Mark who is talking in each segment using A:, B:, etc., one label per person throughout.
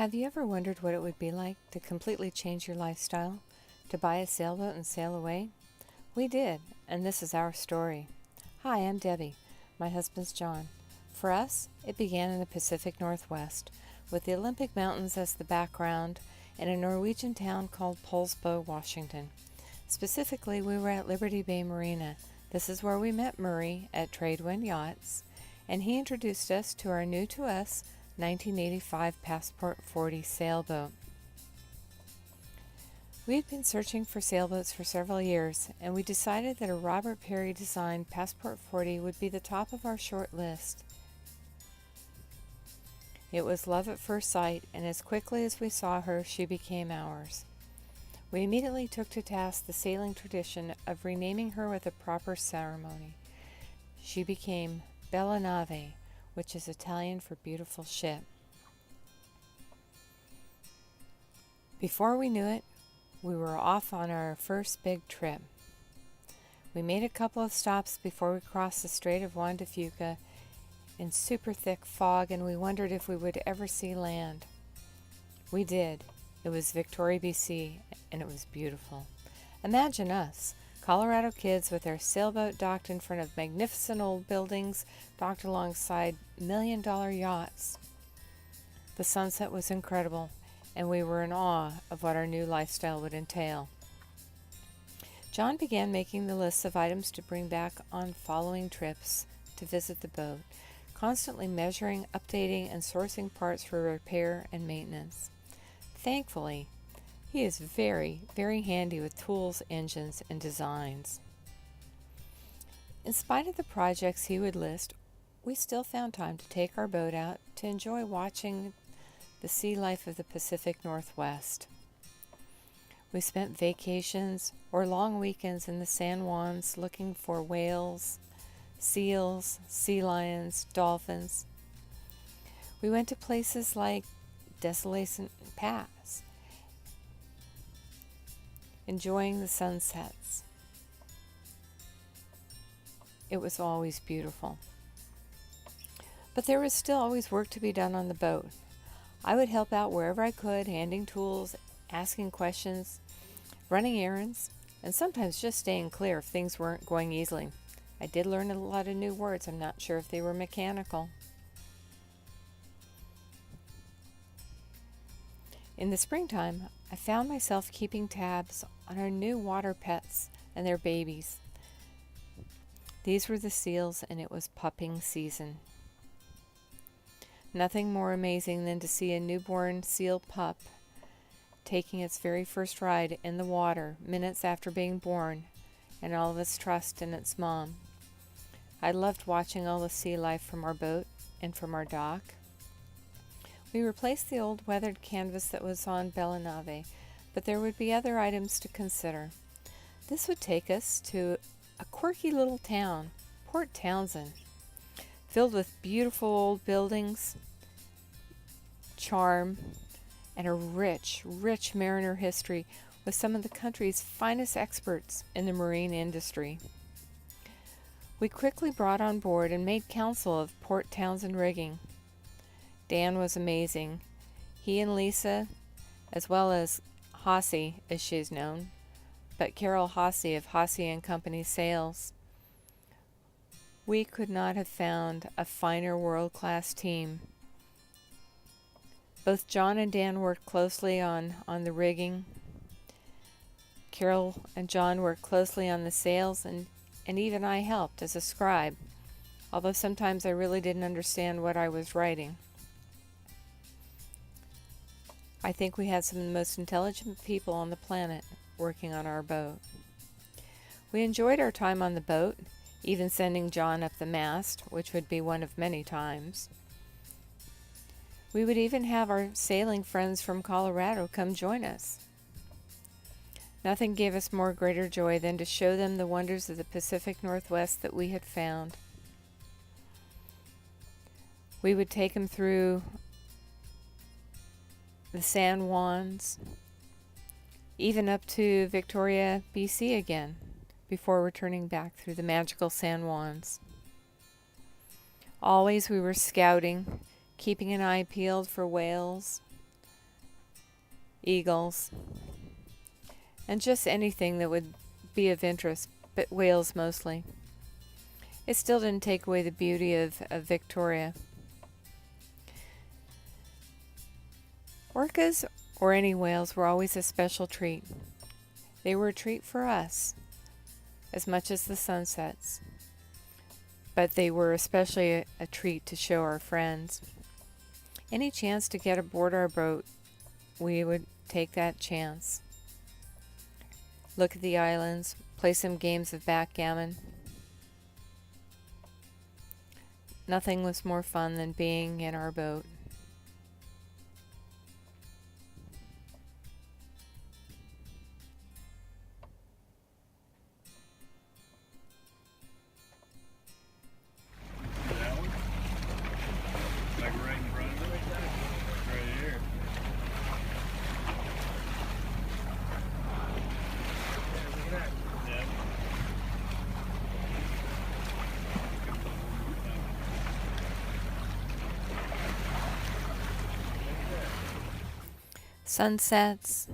A: Have you ever wondered what it would be like to completely change your lifestyle, to buy a sailboat and sail away? We did, and this is our story. Hi, I'm Debbie. My husband's John. For us, it began in the Pacific Northwest, with the Olympic Mountains as the background, in a Norwegian town called Poulsbo, Washington. Specifically, we were at Liberty Bay Marina. This is where we met Murray at Tradewind Yachts, and he introduced us to our new-to-us 1985 Passport 40 sailboat. We had been searching for sailboats for several years, and we decided that a Robert Perry designed Passport 40 would be the top of our short list. It was love at first sight, and as quickly as we saw her, she became ours. We immediately took to task the sailing tradition of renaming her with a proper ceremony. She became Bella Nave, which is Italian for beautiful ship. Before we knew it, we were off on our first big trip. We made a couple of stops before we crossed the Strait of Juan de Fuca in super thick fog, and we wondered if we would ever see land. We did. It was Victoria, BC, and it was beautiful. Imagine us, Colorado kids with our sailboat docked in front of magnificent old buildings, docked alongside million-dollar yachts. The sunset was incredible, and we were in awe of what our new lifestyle would entail. John began making the lists of items to bring back on following trips to visit the boat, constantly measuring, updating, and sourcing parts for repair and maintenance. Thankfully, he is very, very handy with tools, engines, and designs. In spite of the projects he would list, we still found time to take our boat out to enjoy watching the sea life of the Pacific Northwest. We spent vacations or long weekends in the San Juans looking for whales, seals, sea lions, dolphins. We went to places like Desolation Pass, enjoying the sunsets. It was always beautiful. But there was still always work to be done on the boat. I would help out wherever I could, handing tools, asking questions, running errands, and sometimes just staying clear if things weren't going easily. I did learn a lot of new words. I'm not sure if they were mechanical. In the springtime, I found myself keeping tabs on our new water pets and their babies. These were the seals, and it was pupping season. Nothing more amazing than to see a newborn seal pup taking its very first ride in the water minutes after being born, and all of its trust in its mom. I loved watching all the sea life from our boat and from our dock. We replaced the old weathered canvas that was on Bella Nave, but there would be other items to consider. This would take us to a quirky little town, Port Townsend, filled with beautiful old buildings, charm, and a rich, rich mariner history with some of the country's finest experts in the marine industry. We quickly brought on board and made counsel of Port Townsend rigging. Dan was amazing. He and Lisa, as well as Hossie, as she's known, but Carol Hossie of Hossie and Company Sales. We could not have found a finer world-class team. Both John and Dan worked closely on the rigging. Carol and John worked closely on the sails, and even I helped as a scribe, although sometimes I really didn't understand what I was writing. I think we had some of the most intelligent people on the planet working on our boat. We enjoyed our time on the boat, even sending John up the mast, which would be one of many times. We would even have our sailing friends from Colorado come join us. Nothing gave us more greater joy than to show them the wonders of the Pacific Northwest that we had found. We would take them through the San Juans, even up to Victoria, BC again, before returning back through the magical San Juans. Always we were scouting, keeping an eye peeled for whales, eagles, and just anything that would be of interest, but whales mostly. It still didn't take away the beauty of Victoria. Orcas or any whales were always a special treat. They were a treat for us, as much as the sunsets, but they were especially a treat to show our friends. Any chance to get aboard our boat, we would take that chance. Look at the islands, play some games of backgammon. Nothing was more fun than being in our boat. Sunsets,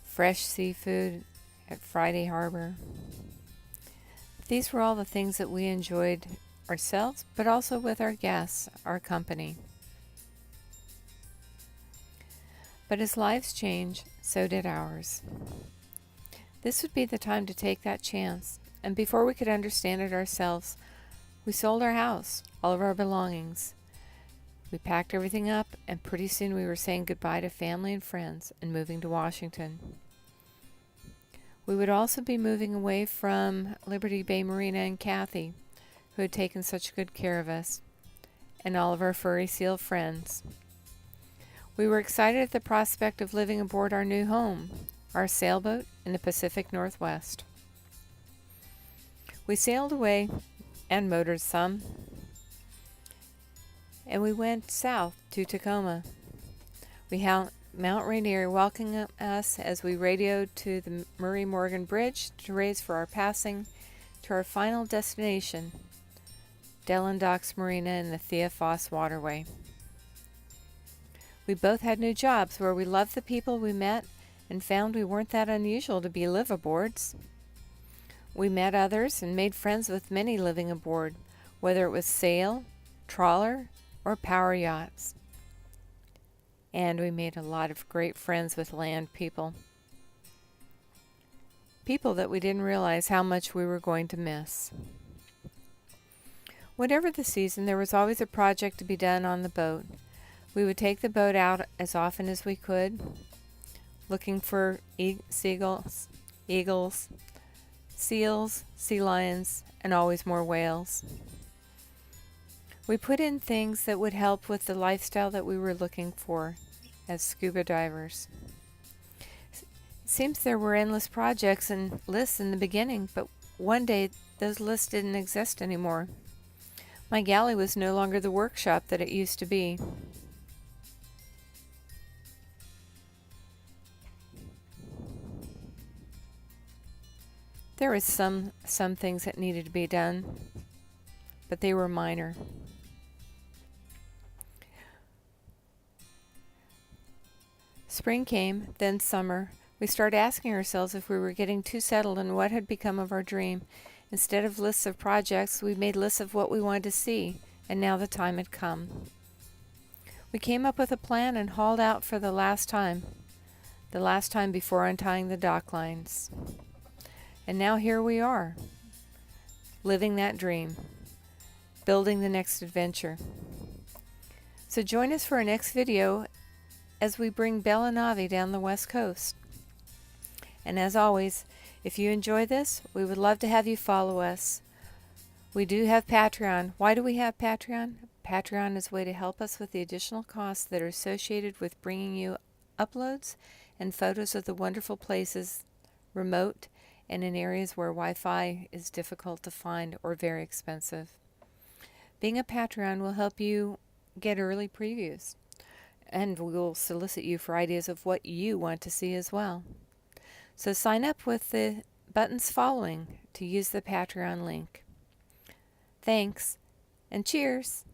A: fresh seafood at Friday Harbor. These were all the things that we enjoyed ourselves, but also with our guests, our company. But as lives change, so did ours. This would be the time to take that chance, and before we could understand it ourselves, we sold our house, all of our belongings. We packed everything up, and pretty soon we were saying goodbye to family and friends and moving to Washington. We would also be moving away from Liberty Bay Marina and Kathy, who had taken such good care of us, and all of our furry seal friends. We were excited at the prospect of living aboard our new home, our sailboat in the Pacific Northwest. We sailed away and motored some, and we went south to Tacoma. We had Mount Rainier welcoming us as we radioed to the Murray Morgan Bridge to raise for our passing to our final destination, Dellen Docks Marina in the Thea Foss Waterway. We both had new jobs where we loved the people we met and found we weren't that unusual to be live-aboards. We met others and made friends with many living aboard, whether it was sail, trawler, or power yachts. And we made a lot of great friends with land people. People that we didn't realize how much we were going to miss. Whatever the season, there was always a project to be done on the boat. We would take the boat out as often as we could, looking for seagulls, eagles, seals, sea lions, and always more whales. We put in things that would help with the lifestyle that we were looking for as scuba divers. It seems there were endless projects and lists in the beginning, but one day those lists didn't exist anymore. My galley was no longer the workshop that it used to be. There was some things that needed to be done, but they were minor. Spring came, then summer. We started asking ourselves if we were getting too settled and what had become of our dream. Instead of lists of projects, we made lists of what we wanted to see, and now the time had come. We came up with a plan and hauled out for the last time before untying the dock lines. And now here we are, living that dream, building the next adventure. So join us for our next video as we bring Bella Nave down the west coast. And as always, if you enjoy this, we would love to have you follow us. We do have Patreon. Why do we have Patreon? Patreon is a way to help us with the additional costs that are associated with bringing you uploads and photos of the wonderful places, remote, and in areas where Wi-Fi is difficult to find or very expensive. Being a Patreon will help you get early previews, and we will solicit you for ideas of what you want to see as well. So sign up with the buttons following to use the Patreon link. Thanks, and cheers!